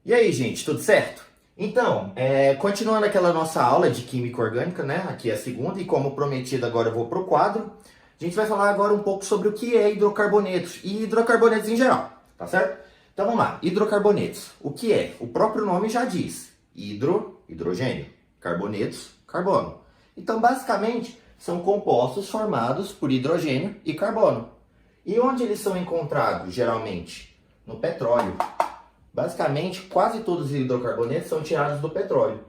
E aí, gente, tudo certo? Então, continuando aquela nossa aula de química orgânica, né? Aqui é a segunda, e como prometido, agora eu vou pro quadro. A gente vai falar agora um pouco sobre o que é hidrocarbonetos e hidrocarbonetos em geral, tá certo? Então vamos lá, hidrocarbonetos. O que é? O próprio nome já diz: hidrogênio, carbonetos, carbono. Então, basicamente, são compostos formados por hidrogênio e carbono. E onde eles são encontrados, geralmente? No petróleo. Basicamente, quase todos os hidrocarbonetos são tirados do petróleo.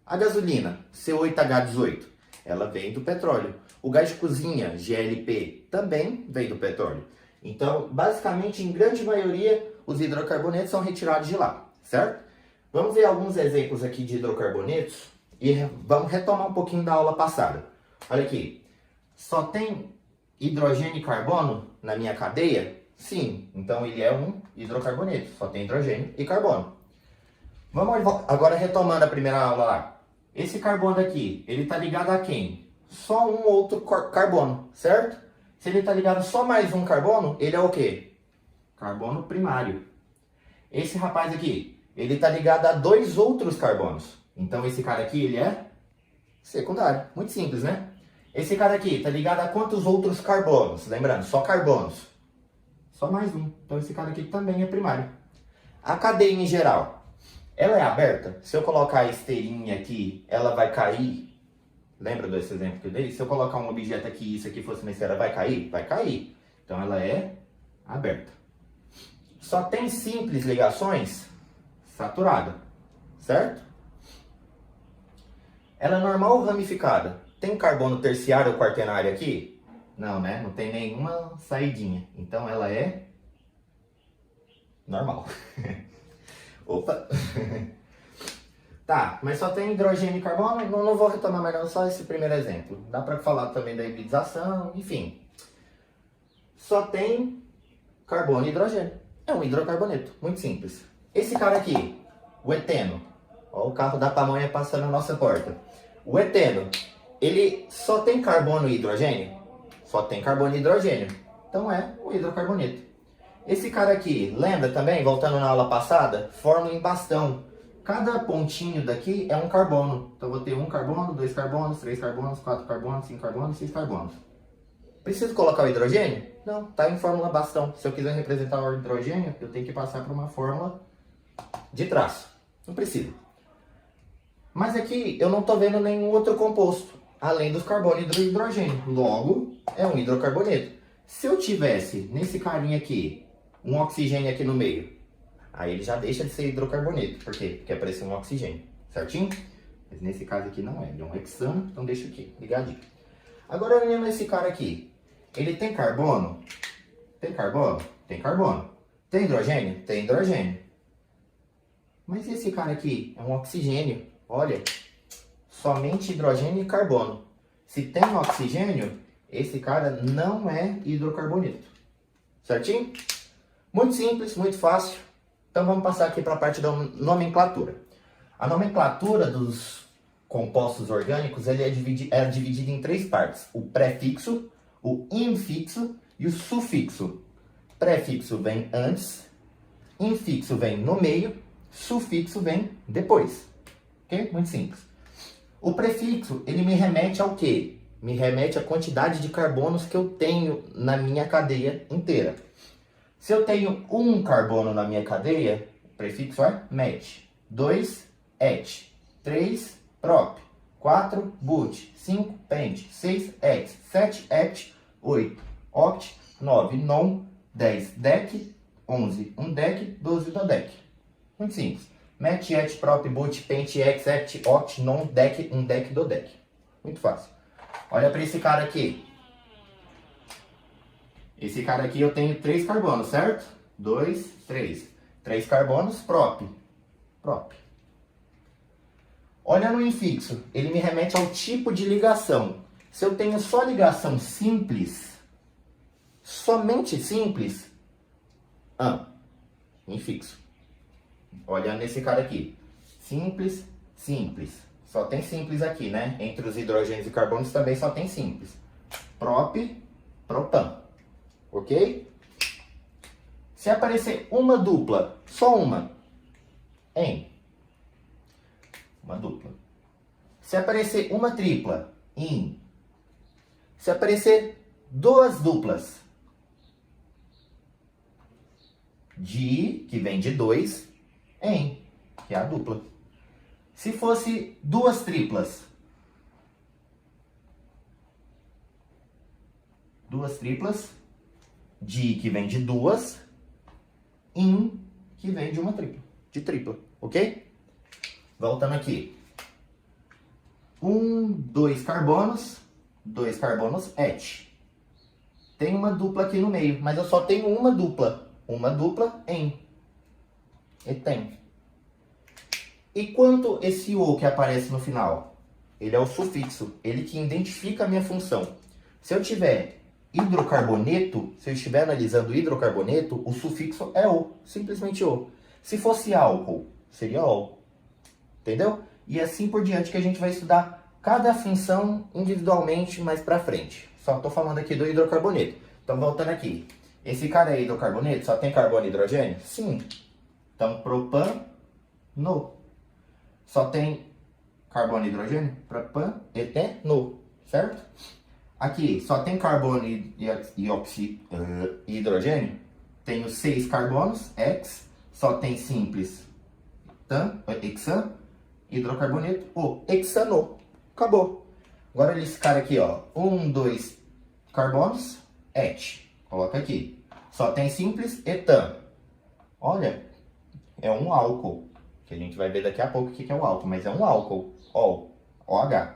A gasolina, C8H18, ela vem do petróleo. O gás de cozinha, GLP, também vem do petróleo. Então, basicamente, em grande maioria, os hidrocarbonetos são retirados de lá, certo? Vamos ver alguns exemplos aqui de hidrocarbonetos e vamos retomar um pouquinho da aula passada. Olha aqui, só tem hidrogênio e carbono na minha cadeia? Sim, então ele é um hidrocarboneto, só tem hidrogênio e carbono. Vamos agora retomando a primeira aula lá. Esse carbono aqui, ele está ligado a quem? Só um outro carbono, certo? Se ele está ligado só mais um carbono, ele é o quê? Carbono primário. Esse rapaz aqui, ele está ligado a dois outros carbonos. Então esse cara aqui, ele é secundário. Muito simples, né? Esse cara aqui está ligado a quantos outros carbonos? Lembrando, só carbonos. Só mais um. Então esse cara aqui também é primário. A cadeia em geral, ela é aberta? Se eu colocar a esteirinha aqui, ela vai cair? Lembra desse exemplo que eu dei? Se eu colocar um objeto aqui e isso aqui fosse uma esteira, vai cair? Vai cair. Então ela é aberta. Só tem simples ligações? Saturada. Certo? Ela é normal ou ramificada? Tem carbono terciário ou quaternário aqui? Não, né? Não tem nenhuma saidinha. Então ela é normal. Opa! Tá, mas só tem hidrogênio e carbono? Não vou retomar mais não, só esse primeiro exemplo. Dá pra falar também da hibridização, enfim. Só tem carbono e hidrogênio. É um hidrocarboneto, muito simples. Esse cara aqui, o eteno. Ó, o carro da pamonha passando na nossa porta. O eteno, ele só tem carbono e hidrogênio? Só tem carbono e hidrogênio. Então é o hidrocarboneto. Esse cara aqui, lembra também, voltando na aula passada? Fórmula em bastão. Cada pontinho daqui é um carbono. Então vou ter um carbono, dois carbonos, três carbonos, quatro carbonos, cinco carbonos, seis carbonos. Preciso colocar o hidrogênio? Não, tá em fórmula bastão. Se eu quiser representar o hidrogênio, eu tenho que passar por uma fórmula de traço. Não preciso. Mas aqui eu não estou vendo nenhum outro composto, além dos carbono e do hidrogênio. Logo, é um hidrocarboneto. Se eu tivesse, nesse carinha aqui, um oxigênio aqui no meio, aí ele já deixa de ser hidrocarboneto. Por quê? Porque apareceu um oxigênio, certinho? Mas nesse caso aqui não é, ele é um hexano, então deixa aqui, ligadinho. Agora olhando esse cara aqui, ele tem carbono? Tem carbono? Tem carbono. Tem hidrogênio? Tem hidrogênio. Mas esse cara aqui é um oxigênio. Olha, somente hidrogênio e carbono. Se tem oxigênio, esse cara não é hidrocarboneto. Certinho? Muito simples, muito fácil. Então vamos passar aqui para a parte da nomenclatura. A nomenclatura dos compostos orgânicos ele é dividida em três partes. O prefixo, o infixo e o sufixo. Prefixo vem antes, infixo vem no meio, sufixo vem depois. Ok? Muito simples. O prefixo, ele me remete ao quê? Me remete à quantidade de carbonos que eu tenho na minha cadeia inteira. Se eu tenho um carbono na minha cadeia, o prefixo é met. 2, et. 3, prop. 4, but. 5, pent. 6, ex. 7, ect. 8, oct. 9, non. 10, dec. 11, undec. 12, dodec. Muito simples. Met, et, prop, but, pent, ex, ect, oct, non, dec, undec, dodec. Muito fácil. Olha para esse cara aqui. Esse cara aqui eu tenho 3 carbonos, certo? 2, 3. 3 carbonos, prop. Prop. Olha no infixo. Ele me remete ao tipo de ligação. Se eu tenho só ligação simples, somente simples, infixo. Olha nesse cara aqui. Simples, simples. Só tem simples aqui, né? Entre os hidrogênios e carbonos também só tem simples. Prop, propan. Ok? Se aparecer uma dupla, só uma, em. Uma dupla. Se aparecer uma tripla, in. Se aparecer duas duplas, de, que vem de 2, em, que é a dupla. Se fosse duas triplas, de, que vem de 2, in, que vem de uma tripla, de tripla, ok? Voltando aqui. 2 carbonos, et. Tem uma dupla aqui no meio, mas eu só tenho uma dupla em. Etem. E quanto esse O que aparece no final? Ele é o sufixo, ele que identifica a minha função. Se eu tiver hidrocarboneto, se eu estiver analisando hidrocarboneto, o sufixo é O, simplesmente O. Se fosse álcool, seria O. Entendeu? E assim por diante que a gente vai estudar cada função individualmente mais pra frente. Só tô falando aqui do hidrocarboneto. Então, voltando aqui. Esse cara é hidrocarboneto? Só tem carbono e hidrogênio? Sim. Então, propano. Só tem carbono e hidrogênio? Propan, eteno. Certo? Aqui, só tem carbono e hidrogênio? Tenho 6 carbonos, X. Só tem simples, hexan. Hidrocarboneto, O, hexano. Acabou. Agora esse cara aqui, ó. 2 carbonos, et. Coloca aqui. Só tem simples, etan. Olha, é um álcool. Que a gente vai ver daqui a pouco o que é o álcool. Mas é um álcool. OH.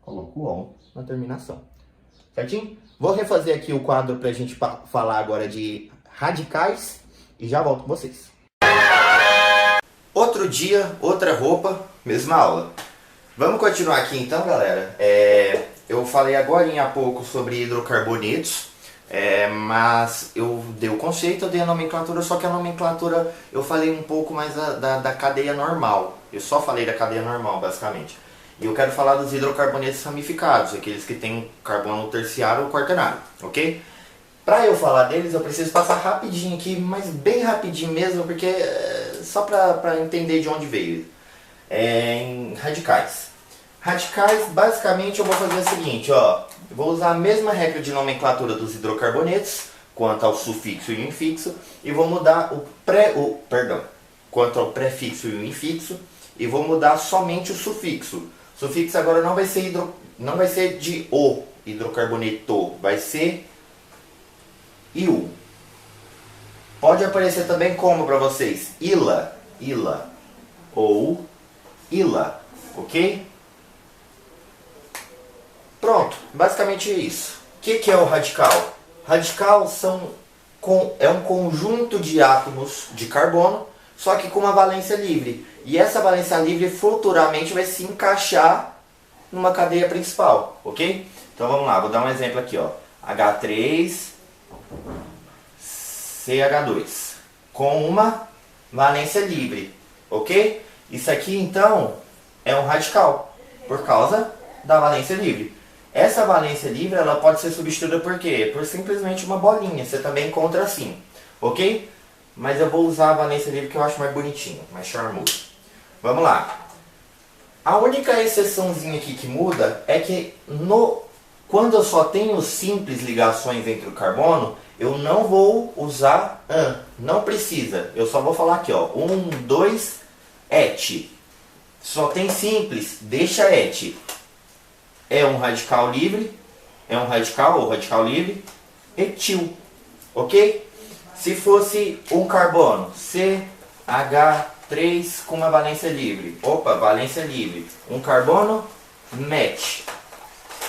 Coloco o OL na terminação. Certinho? Vou refazer aqui o quadro pra gente falar agora de radicais. E já volto com vocês. Outro dia, outra roupa, mesma aula. Vamos continuar aqui então, galera. Eu falei agora há pouco sobre hidrocarbonetos, mas eu dei o conceito, eu dei a nomenclatura, só que a nomenclatura eu falei um pouco mais da cadeia normal. Eu só falei da cadeia normal, basicamente. E eu quero falar dos hidrocarbonetos ramificados, aqueles que têm carbono terciário ou quaternário, ok? Para eu falar deles, eu preciso passar rapidinho aqui, mas bem rapidinho mesmo, porque só para entender de onde veio. Em radicais. Radicais, basicamente, eu vou fazer o seguinte, ó. Eu vou usar a mesma regra de nomenclatura dos hidrocarbonetos, quanto ao sufixo e o infixo, e vou mudar quanto ao prefixo e o infixo, e vou mudar somente o sufixo. O sufixo agora não vai ser de O, hidrocarboneto, vai ser IU. Pode aparecer também como para vocês? Ila ou ila, ok? Pronto, basicamente é isso. O que é o radical? Radical é um conjunto de átomos de carbono, só que com uma valência livre. E essa valência livre futuramente vai se encaixar numa cadeia principal, ok? Então vamos lá, vou dar um exemplo aqui, ó. H3 CH2 com uma valência livre, ok? Isso aqui então é um radical por causa da valência livre. Essa valência livre ela pode ser substituída por quê? Por simplesmente uma bolinha, você também encontra assim, ok? Mas eu vou usar a valência livre que eu acho mais bonitinho, mais charmoso. Vamos lá. A única exceçãozinha aqui que muda é que quando eu só tenho simples ligações entre o carbono, eu não vou usar an, não precisa. Eu só vou falar aqui, ó, 2, et. Só tem simples, deixa et. É um radical livre, radical livre, etil, ok? Se fosse um carbono, CH3 com uma valência livre, valência livre, um carbono, met,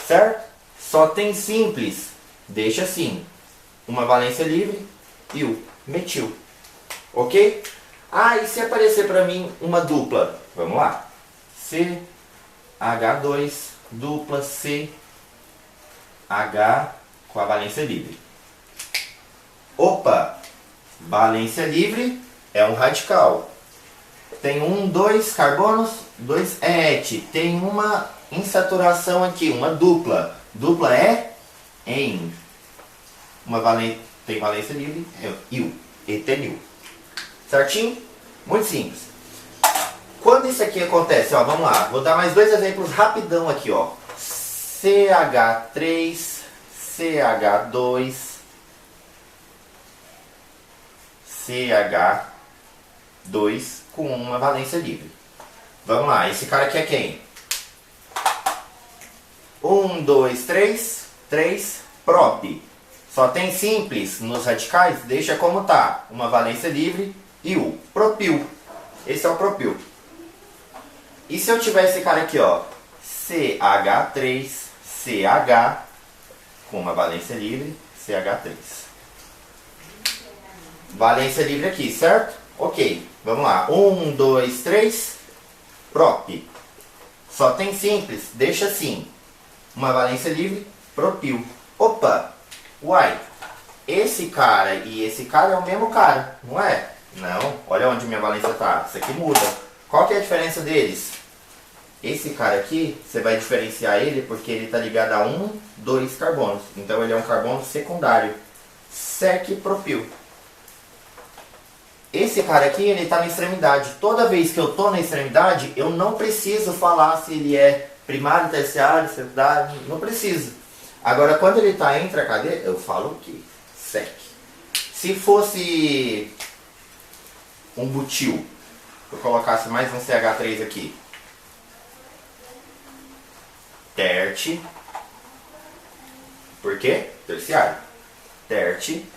certo? Só tem simples, deixa assim, uma valência livre, metil, ok? E se aparecer para mim uma dupla, vamos lá, CH2 dupla CH com a valência livre. Valência livre é um radical. Tem 2 carbonos, 2 et. Tem uma insaturação aqui, uma dupla. Dupla é em. Tem valência livre, é etenil. Certinho? Muito simples. Quando isso aqui acontece, ó, vamos lá, vou dar mais dois exemplos rapidão aqui, ó. CH3, CH2, CH2 com uma valência livre. Vamos lá, esse cara aqui é quem? 1, 2, 3, 3, prop. Só tem simples nos radicais, deixa como tá, uma valência livre e o propil. Esse é o propil. E se eu tiver esse cara aqui, ó, CH3, CH, com uma valência livre, CH3. Valência livre aqui, certo? Ok, vamos lá. 1, 2, 3, prop. Só tem simples, deixa assim. Uma valência livre, propil. Opa, uai, esse cara e esse cara é o mesmo cara, não é? Não, olha onde minha valência tá. Isso aqui muda. Qual que é a diferença deles? Esse cara aqui, você vai diferenciar ele porque ele está ligado a 1, 2 carbonos. Então ele é um carbono secundário. Sec-propil. Esse cara aqui, ele está na extremidade. Toda vez que eu estou na extremidade, eu não preciso falar se ele é primário, terciário, secundário. Não preciso. Agora, quando ele está entre a cadeia, eu falo o quê? Sec. Se fosse um butil, eu colocasse mais um CH3 aqui. Terte. Por quê? Terciário. Terte.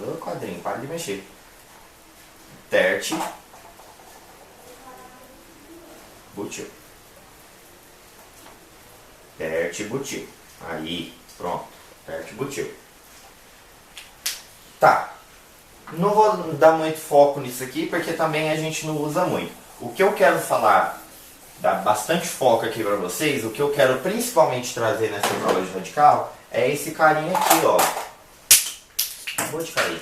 Ô, quadrinho, para de mexer. Terte. Butil. Terte, butil. Aí, pronto. Terte, butil. Tá. Não vou dar muito foco nisso aqui, porque também a gente não usa muito. O que eu quero falar, dar bastante foco aqui para vocês, o que eu quero principalmente trazer nessa aula de radical, é esse carinha aqui, ó. Vou te cair.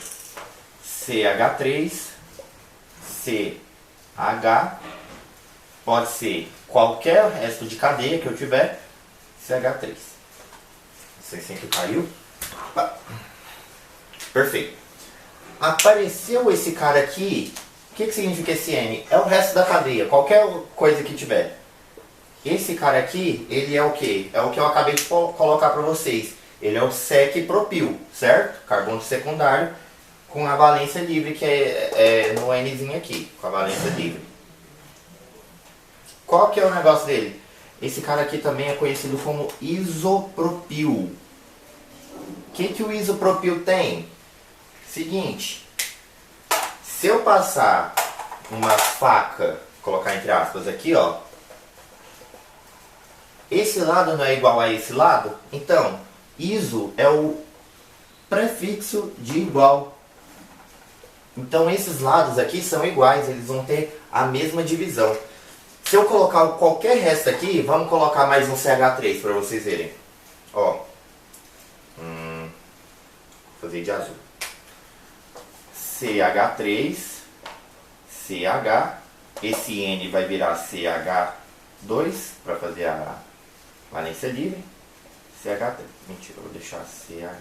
CH3, CH, pode ser qualquer resto de cadeia que eu tiver, CH3. Não sei se aqui caiu. Perfeito. Apareceu esse cara aqui, o que significa esse N? É o resto da cadeia, qualquer coisa que tiver. Esse cara aqui, ele é o que? É o que eu acabei de colocar para vocês. Ele é o sec-propil, certo? Carbono secundário com a valência livre, que é no Nzinho aqui, com a valência livre. Qual que é o negócio dele? Esse cara aqui também é conhecido como isopropil. O que o isopropil tem? Seguinte, se eu passar uma faca, colocar entre aspas aqui, ó, esse lado não é igual a esse lado, então iso é o prefixo de igual. Então esses lados aqui são iguais, eles vão ter a mesma divisão. Se eu colocar qualquer resto aqui, vamos colocar mais um CH3 para vocês verem. Ó, vou fazer de azul. CH3, CH, esse N vai virar CH2 para fazer a valência livre. CH3, mentira, eu vou deixar CH3.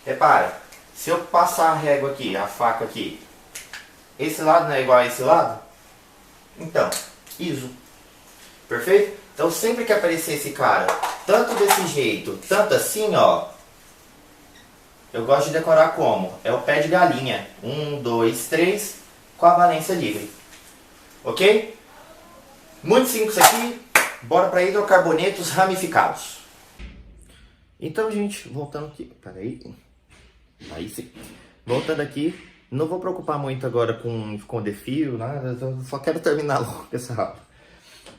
Repara, se eu passar a régua aqui, a faca aqui, esse lado não é igual a esse lado? Então, iso. Perfeito? Então sempre que aparecer esse cara, tanto desse jeito, tanto assim, ó, eu gosto de decorar como? É o pé de galinha. 1, 2, 3, com a valência livre. Ok? Muito simples aqui. Bora para hidrocarbonetos ramificados. Então, gente, voltando aqui. Peraí. Aí sim. Voltando aqui. Não vou preocupar muito agora com esconder fio, nada. Eu só quero terminar logo essa aula.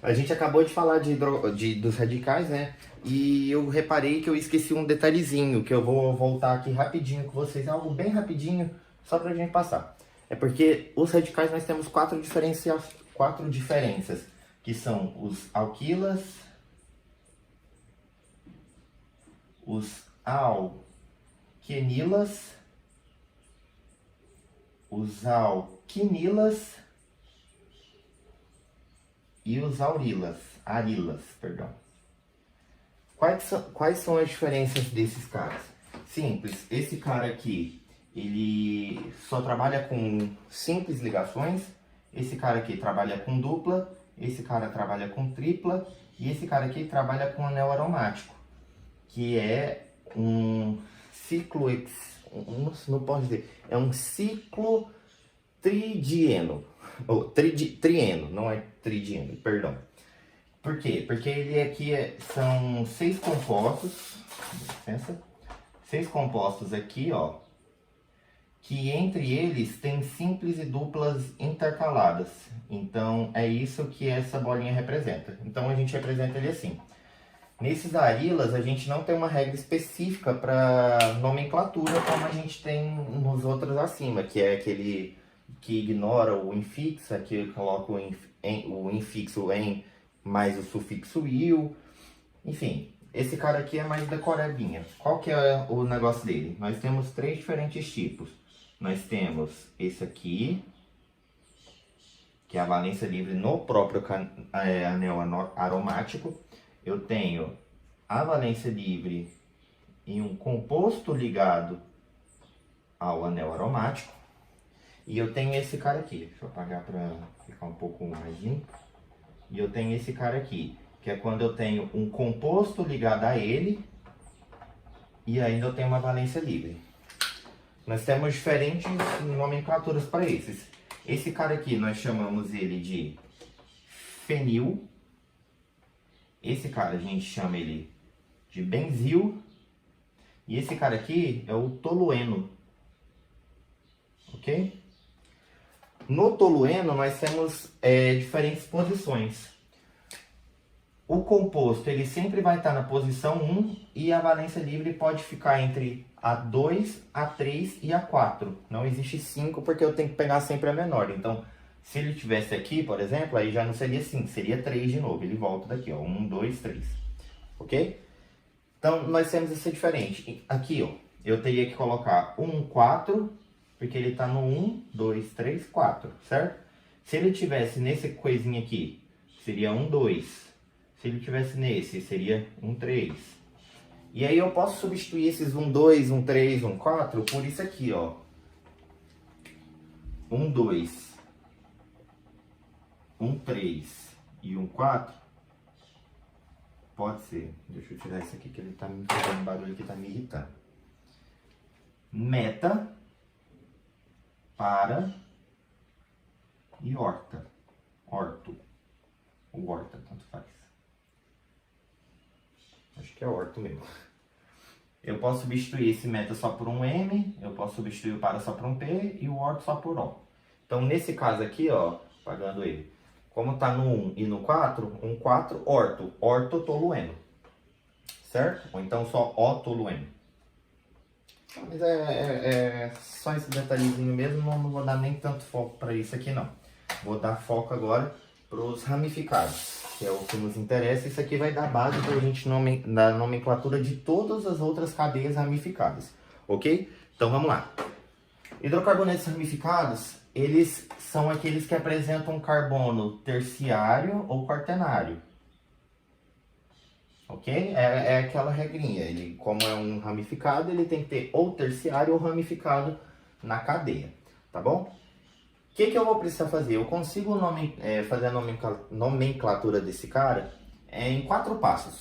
A gente acabou de falar dos radicais, né? E eu reparei que eu esqueci um detalhezinho, que eu vou voltar aqui rapidinho com vocês. É algo bem rapidinho, só pra gente passar. É porque os radicais nós temos quatro diferenças, que são os alquilas, os alquenilas, os alquinilas e os arilas, perdão. Quais são as diferenças desses caras? Simples, esse cara aqui, ele só trabalha com simples ligações, esse cara aqui trabalha com dupla, esse cara trabalha com tripla e esse cara aqui trabalha com anel aromático, que é um ciclo, não posso dizer, é um ciclo tridieno, ou trieno, não é tridieno, perdão. Por quê? Porque ele aqui são 6 compostos, licença, 6 compostos aqui, ó, que entre eles tem simples e duplas intercaladas. Então, é isso que essa bolinha representa. Então, a gente representa ele assim. Nesses arilas, a gente não tem uma regra específica para nomenclatura, como a gente tem nos outros acima, que é aquele que ignora o infixa, que coloca o infixo em mais o sufixo il. Enfim, esse cara aqui é mais decoradinha. Qual que é o negócio dele? Nós temos 3 diferentes tipos. Nós temos esse aqui, que é a valência livre no próprio anel aromático. Eu tenho a valência livre em um composto ligado ao anel aromático. E eu tenho esse cara aqui. Deixa eu apagar para ficar um pouco mais limpo. E eu tenho esse cara aqui, que é quando eu tenho um composto ligado a ele e ainda eu tenho uma valência livre. Nós temos diferentes nomenclaturas para esses. Esse cara aqui nós chamamos ele de fenil. Esse cara a gente chama ele de benzil. E esse cara aqui é o tolueno. Ok? No tolueno nós temos diferentes posições. O composto ele sempre vai estar na posição 1 e a valência livre pode ficar entre a 2, a 3 e a 4. Não existe 5 porque eu tenho que pegar sempre a menor. Então, se ele tivesse aqui, por exemplo, aí já não seria 5, seria 3 de novo. Ele volta daqui, ó, 1, 2, 3. Ok? Então, nós temos essa diferente. Aqui, ó, eu teria que colocar 1, 4, porque ele está no 1, 2, 3, 4, certo? Se ele tivesse nesse coisinha aqui, seria 1, 2. Se ele tivesse nesse, seria 1, 3. E aí eu posso substituir esses 1, 2, 1, 3, 1, 4 por isso aqui, ó. 1, 2, 1, 3 e 1, 4. Pode ser. Deixa eu tirar isso aqui que ele tá me fazendo barulho que tá me irritando. Meta, para e horta. Horto. Ou horta, tanto faz. Acho que é horto mesmo. Eu posso substituir esse meta só por um M, eu posso substituir o para só por um P e o horto só por O. Então, nesse caso aqui, ó, apagando ele, como tá no 1 e no 4, 1, 4, horto, ortotolueno. Certo? Ou então só otolueno. Mas é só esse detalhezinho mesmo, não vou dar nem tanto foco para isso aqui não. Vou dar foco agora para os ramificados, que é o que nos interessa. Isso aqui vai dar base para a gente na nomenclatura de todas as outras cadeias ramificadas, ok? Então vamos lá. Hidrocarbonetos ramificados, eles são aqueles que apresentam carbono terciário ou quaternário. Ok? É aquela regrinha. Ele, como é um ramificado, ele tem que ter ou terciário ou ramificado na cadeia. Tá bom? O que eu vou precisar fazer? Eu consigo fazer a nomenclatura desse cara em 4 passos.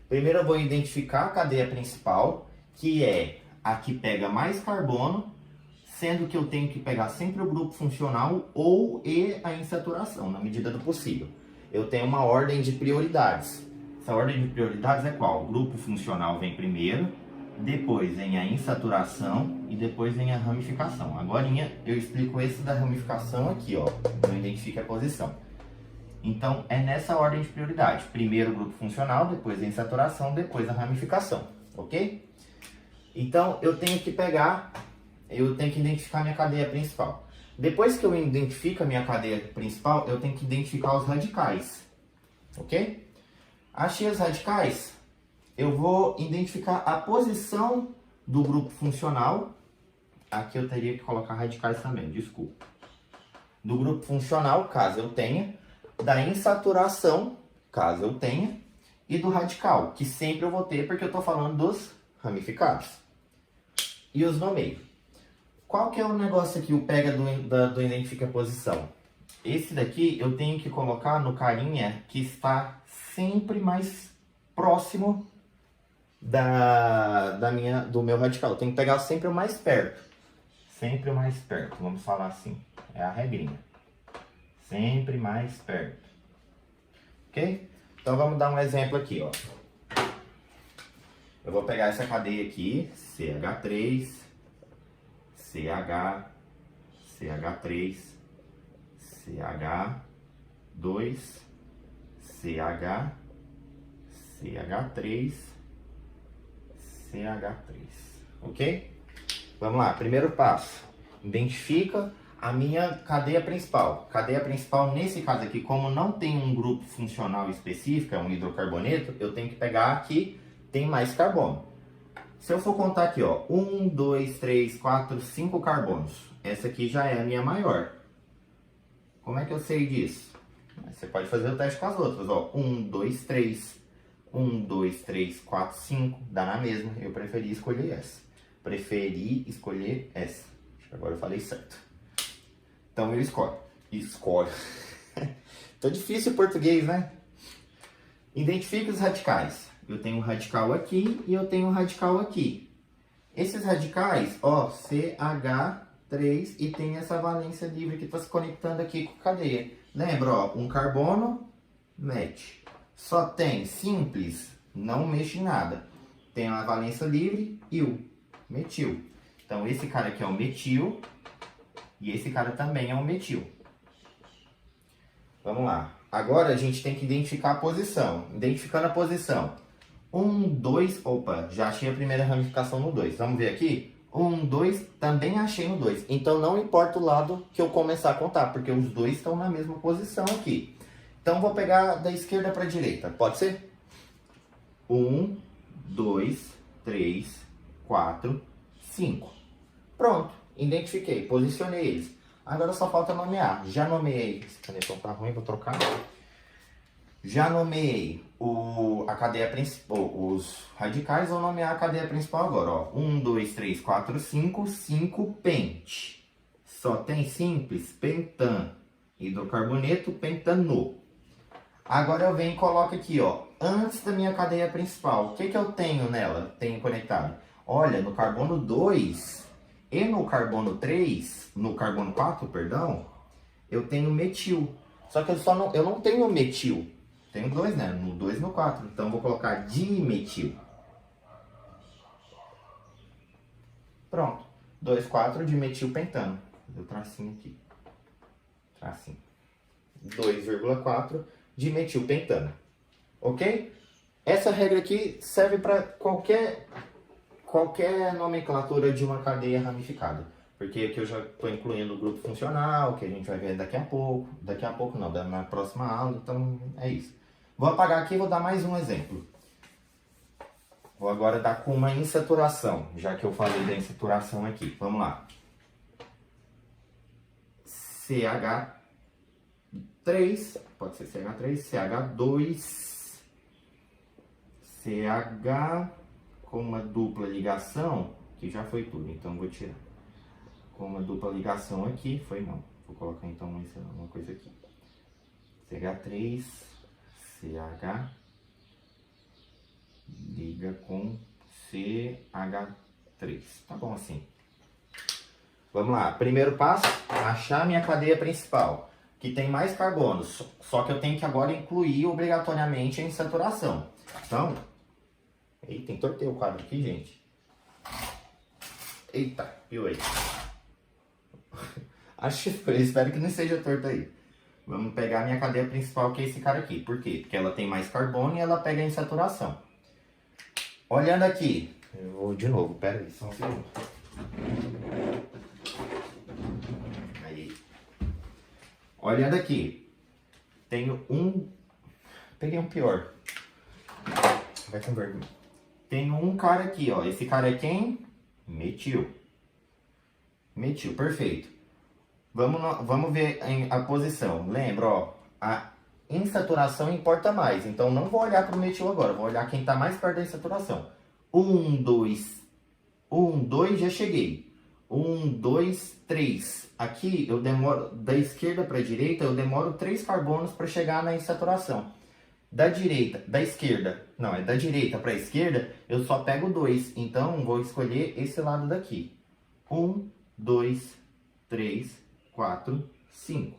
Primeiro eu vou identificar a cadeia principal, que é a que pega mais carbono, sendo que eu tenho que pegar sempre o grupo funcional ou a insaturação, na medida do possível. Eu tenho uma ordem de prioridades. Essa ordem de prioridades é qual? O grupo funcional vem primeiro, depois vem a insaturação e depois vem a ramificação. Agora eu explico esse da ramificação aqui, ó. Eu identifico a posição. Então, é nessa ordem de prioridade. Primeiro o grupo funcional, depois a insaturação, depois a ramificação, ok? Então, eu tenho que identificar a minha cadeia principal. Depois que eu identifico a minha cadeia principal, eu tenho que identificar os radicais, ok? Achei os radicais, eu vou identificar a posição do grupo funcional. Aqui eu teria que colocar radicais também, desculpa. Do grupo funcional, caso eu tenha. Da insaturação, caso eu tenha. E do radical, que sempre eu vou ter porque eu estou falando dos ramificados. E os nomeio. Qual que é o negócio aqui, o pega do identifica a posição? Esse daqui eu tenho que colocar no carinha que está sempre mais próximo do meu radical. Eu tenho que pegar sempre o mais perto. Sempre o mais perto, vamos falar assim. É a regrinha. Sempre mais perto. Ok? Então vamos dar um exemplo aqui, ó. Eu vou pegar essa cadeia aqui, CH3, CH, CH3, CH2, CH, CH3, CH3, ok? Vamos lá, primeiro passo, identifica a minha cadeia principal. Cadeia principal, nesse caso aqui, como não tem um grupo funcional específico, é um hidrocarboneto, eu tenho que pegar aqui, tem mais carbono. Se eu for contar aqui, ó, 1, 2, 3, 4, 5 carbonos, essa aqui já é a minha maior. Como é que eu sei disso? Você pode fazer o teste com as outras, ó, 1, 2, 3, 1, 2, 3, 4, 5, dá na mesma, eu preferi escolher essa. Preferi escolher essa. Acho que agora eu falei certo. Então eu escolho. Tá difícil o português, né? Identifique os radicais. Eu tenho um radical aqui e eu tenho um radical aqui. Esses radicais, ó, CH3 e tem essa valência livre que está se conectando aqui com a cadeia. Lembra, ó, um carbono, mete. Só tem simples, não mexe em nada. Tem a valência livre e o metil. Então esse cara aqui é o metil e esse cara também é um metil. Vamos lá. Agora a gente tem que identificar a posição. Identificando a posição. 1, 2, opa, já achei a primeira ramificação no 2. Vamos ver aqui? 1, 2, também achei no 2. Então não importa o lado que eu começar a contar, porque os dois estão na mesma posição aqui. Então vou pegar da esquerda para a direita, pode ser? 1, 2, 3, 4, 5. Pronto, identifiquei, posicionei eles. Agora só falta nomear. Já nomeei. Esse canetão tá ruim, vou trocar. Já nomeei a cadeia principal, os radicais, vou nomear a cadeia principal agora, ó. 1, 2, 3, 4, 5, 5 pente. Só tem simples, pentan, hidrocarboneto, pentano. Agora eu venho e coloco aqui, ó, antes da minha cadeia principal. O que que eu tenho nela? Tenho conectado. Olha, no carbono 2 e no carbono 3, no carbono 4, perdão, eu tenho metil. Só que eu não tenho metil. Tenho dois, né? No 2 e no 4. Então, eu vou colocar dimetil. Pronto. 2, 4, dimetilpentano. Vou fazer o tracinho aqui. Tracinho. 2,4, dimetilpentano. Ok? Essa regra aqui serve para qualquer nomenclatura de uma cadeia ramificada. Porque aqui eu já estou incluindo o grupo funcional, que a gente vai ver daqui a pouco. Daqui a pouco não, na próxima aula. Então, é isso. Vou apagar aqui e vou dar mais um exemplo. Vou agora dar com uma insaturação, já que eu falei da insaturação aqui. Vamos lá. CH3, pode ser CH3, CH2, CH com uma dupla ligação, que já foi tudo, então vou tirar. Com uma dupla ligação aqui, foi não. Vou colocar então uma coisa aqui. CH3, CH liga com CH3. Tá bom assim. Vamos lá. Primeiro passo, achar minha cadeia principal, que tem mais carbonos. Só que eu tenho que agora incluir obrigatoriamente a insaturação. Então, eita, entortei o quadro aqui, gente. Eita, piorei. Espero que não seja torto aí. Vamos pegar a minha cadeia principal, que é esse cara aqui. Por quê? Porque ela tem mais carbono e ela pega a insaturação. Olhando aqui. Eu vou de novo, pera aí, só um segundo. Aí. Olhando aqui. Tenho um... Peguei um pior. Vai com vergonha. Tenho um cara aqui, ó. Esse cara é quem? Metil. Metil, perfeito. Vamos ver a posição. Lembra, ó, a insaturação importa mais. Então, não vou olhar para o metil agora. Vou olhar quem está mais perto da insaturação. 1, 2, já cheguei. 1, 2, 3. Aqui eu demoro, da esquerda para a direita, eu demoro 3 carbonos para chegar na insaturação. Da direita para a esquerda, eu só pego 2. Então, vou escolher esse lado daqui. 1, 2, 3, 4, 5.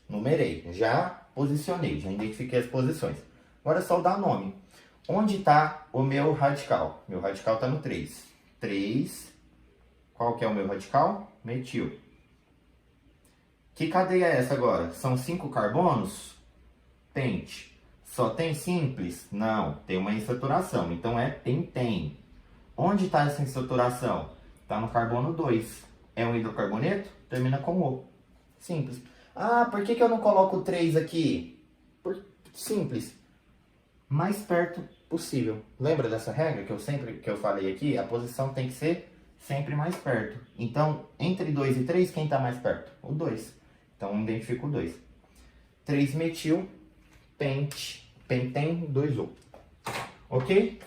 Numerei, já posicionei, já identifiquei as posições. Agora é só dar nome. Onde está o meu radical? Meu radical está no 3. 3. Qual que é o meu radical? Metil. Que cadeia é essa agora? São 5 carbonos? Pente. Só tem simples? Não, tem uma insaturação, então é pentém. Onde está essa insaturação? Está no carbono 2. É um hidrocarboneto? Termina com O. Simples. Ah, por que eu não coloco 3 aqui? Simples. Mais perto possível. Lembra dessa regra que eu falei aqui? A posição tem que ser sempre mais perto. Então, entre 2 e 3, quem está mais perto? O 2. Então, identifico o 2. 3-metil, pentém, 2O. Ok?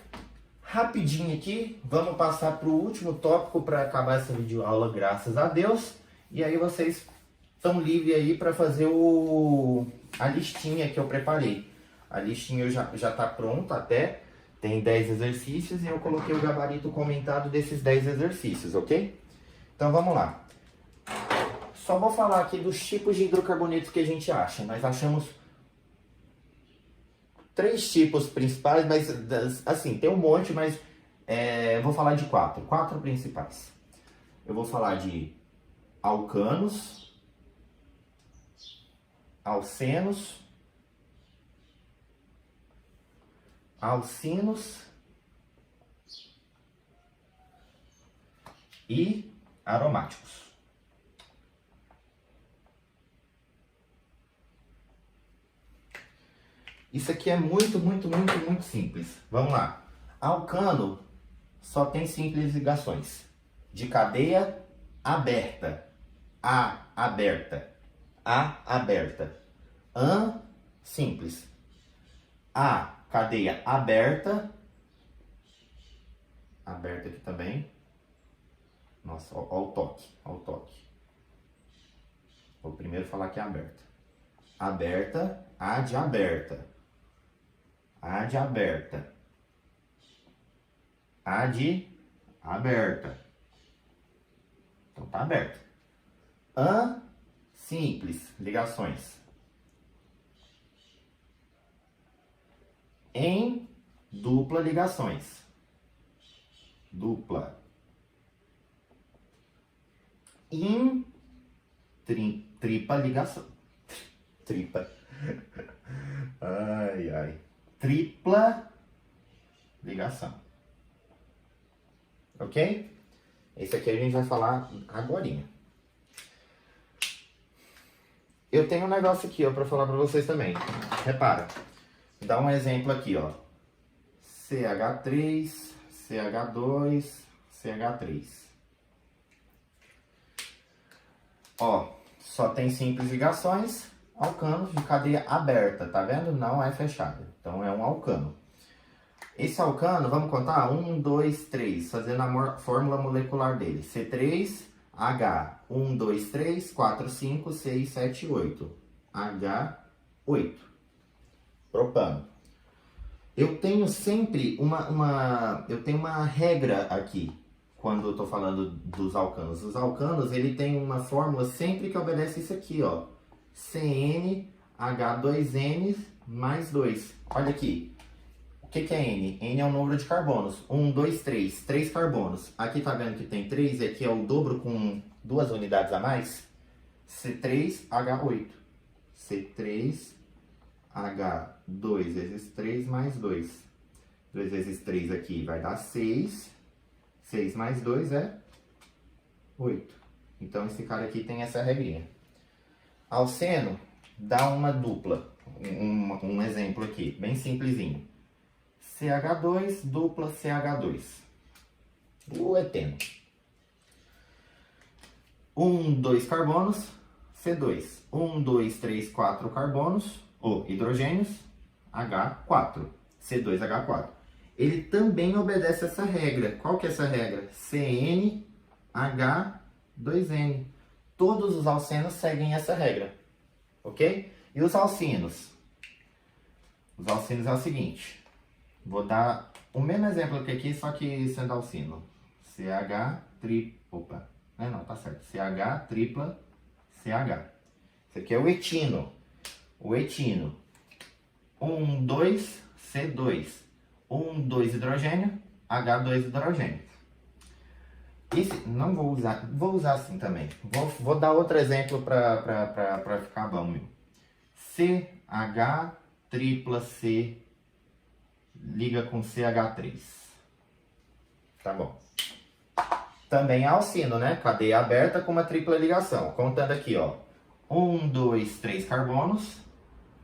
Rapidinho aqui, vamos passar para o último tópico para acabar essa videoaula, graças a Deus. E aí vocês estão livres aí para fazer a listinha que eu preparei. A listinha já está pronta até, tem 10 exercícios e eu coloquei o gabarito comentado desses 10 exercícios, ok? Então vamos lá. Só vou falar aqui dos tipos de hidrocarbonetos que a gente acha. Nós achamos 3 tipos principais, mas assim, tem um monte, mas vou falar de 4. 4 principais. Eu vou falar de alcanos, alcenos, alcinos e aromáticos. Isso aqui é muito simples. Vamos lá. Alcano só tem simples ligações. De cadeia aberta. A aberta. A aberta. An simples. A cadeia aberta. Aberta aqui também. Nossa, ó o toque. Ó o toque. Vou primeiro falar que é aberta. Aberta. A de aberta. A de aberta. A de aberta. Então tá aberto. An simples, ligações. Em dupla ligações. Dupla. Em tripa ligação. Tripa. Ai, ai. Tripla ligação. Ok? Esse aqui a gente vai falar agorinha. Eu tenho um negócio aqui, ó, pra falar pra vocês também. Repara. Dá um exemplo aqui, ó. CH3, CH2, CH3. Ó, só tem simples ligações, alcanos de cadeia aberta, tá vendo? Não é fechada. Então é um alcano. Esse alcano, vamos contar? 1, 2, 3, fazendo a fórmula molecular dele. C3H. 1, 2, 3, 4, 5, 6, 7, 8. H8. Propano. Eu tenho sempre eu tenho uma regra aqui, quando eu tô falando dos alcanos. Os alcanos, ele tem uma fórmula sempre que obedece isso aqui, ó. CnH2n mais 2. Olha aqui. O que é N? N é o número de carbonos. 1, 2, 3. 3 carbonos. Aqui tá vendo que tem 3 e aqui é o dobro com 2 unidades a mais? C3H8. C3H2 vezes 3 mais 2. 2 vezes 3 aqui vai dar 6. 6 mais 2 é 8. Então esse cara aqui tem essa regrinha. Alceno dá uma dupla. Um exemplo aqui, bem simplesinho. CH2 dupla CH2. O eteno. 1, 2 carbonos, C2. 1, 2, 3, 4 carbonos, ou hidrogênios, H4. C2H4. Ele também obedece essa regra. Qual que é essa regra? CnH2. 2N. Todos os alcenos seguem essa regra, ok? E os alcinos? Os alcinos é o seguinte, vou dar o mesmo exemplo que aqui, só que sendo alcino. CH tripla, opa, não, tá certo, CH tripla CH. Esse aqui é o etino. O etino, 1, 2, C2, 1, 2 hidrogênio, H2 hidrogênio. Esse, não vou usar assim também. Vou dar outro exemplo para ficar bom, meu. CH tripla C liga com CH3. Tá bom. Também é alcino, né? Cadeia aberta com uma tripla ligação. Contando aqui, ó. 1, 2, 3 carbonos.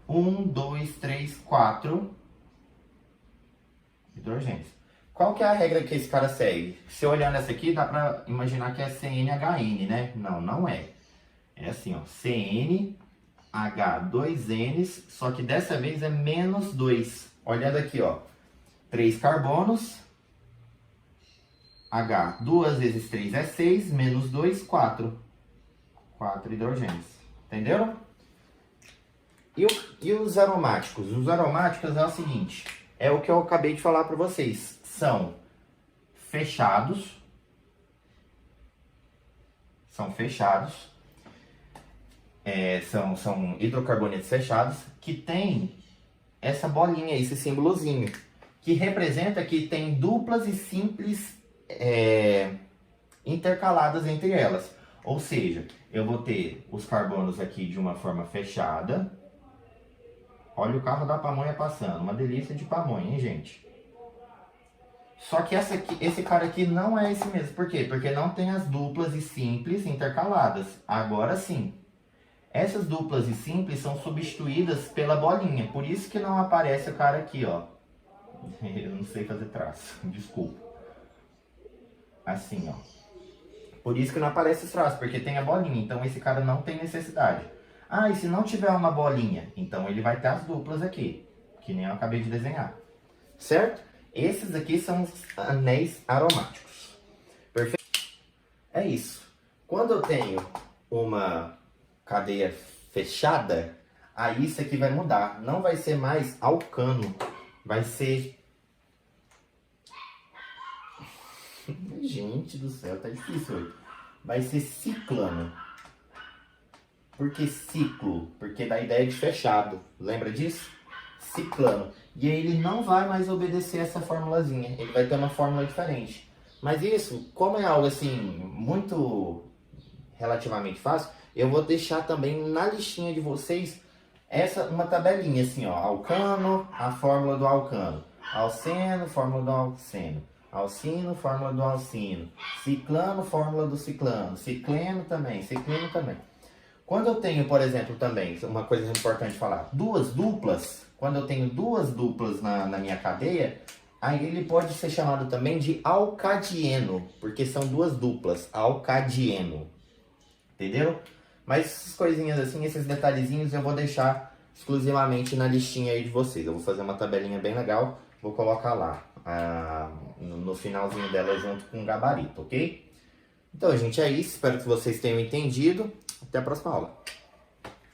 1, 2, 3, 4 hidrogênios. Qual que é a regra que esse cara segue? Se olhando essa aqui, dá pra imaginar que é CNHN, né? Não, não é. É assim, ó. CNH2Ns, só que dessa vez é menos 2. Olhando aqui, ó. 3 carbonos. H, 2 vezes 3 é 6, menos 2, 4. 4 hidrogênios. Entenderam? E os aromáticos? Os aromáticos é o seguinte. É o que eu acabei de falar para vocês. São fechados. São fechados. São hidrocarbonetos fechados que tem essa bolinha, esse símbolozinho, que representa que tem duplas e simples intercaladas entre elas. Ou seja, eu vou ter os carbonos aqui de uma forma fechada. Olha o carro da pamonha passando, uma delícia de pamonha, hein, gente? Só que esse cara aqui não é esse mesmo. Por quê? Porque não tem as duplas e simples intercaladas. Agora sim. Essas duplas e simples são substituídas pela bolinha. Por isso que não aparece o cara aqui, ó. Eu não sei fazer traço, desculpa. Assim, ó. Por isso que não aparece os traços, porque tem a bolinha. Então esse cara não tem necessidade. Ah, e se não tiver uma bolinha? Então ele vai ter as duplas aqui, que nem eu acabei de desenhar. Certo? Esses aqui são os anéis aromáticos. Perfeito? É isso. Quando eu tenho uma cadeia fechada, aí isso aqui vai mudar. Não vai ser mais alcano. Vai ser... Gente do céu, tá difícil hoje. Vai ser ciclano. Por que ciclo? Porque dá ideia de fechado. Lembra disso? Ciclano. E aí ele não vai mais obedecer essa formulazinha. Ele vai ter uma fórmula diferente. Mas isso, como é algo assim, muito relativamente fácil, eu vou deixar também na listinha de vocês uma tabelinha assim, ó. Alcano, a fórmula do alcano. Alceno, fórmula do alceno. Alcino, fórmula do alcino. Ciclano, fórmula do ciclano. Cicleno também, ciclino também. Quando eu tenho, por exemplo, também, uma coisa importante falar, duas duplas, quando eu tenho duas duplas na minha cadeia, aí ele pode ser chamado também de alcadieno, porque são duas duplas, alcadieno. Entendeu? Mas essas coisinhas assim, esses detalhezinhos eu vou deixar exclusivamente na listinha aí de vocês. Eu vou fazer uma tabelinha bem legal, vou colocar lá no finalzinho dela junto com o gabarito, ok? Então, gente, é isso. Espero que vocês tenham entendido. Até a próxima aula.